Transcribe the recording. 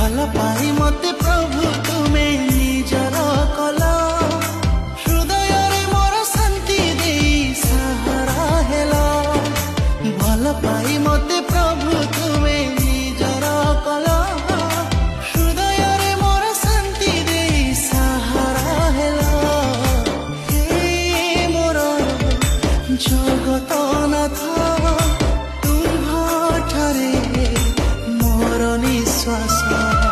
ଭଲ ପାଇ ମତେ ପ୍ରଭୁ ତୁମେ ନିଜର କଲ ହୃଦୟରେ ମୋର ଶାନ୍ତି ଦେଇ ସାହାରା ହେଲ ଭଲ ପାଇ ମତେ ପ୍ରଭୁ ତୁମେ ନିଜର କଲ ହୃଦୟରେ ମୋର ଶାନ୍ତି ଦେଇ ସାହାରା ହେଲ ହେ ମୋର ଜଗତନାଥ ତୁମ୍ଭଠାରେ ମୋର ନିଶ୍ୱାସ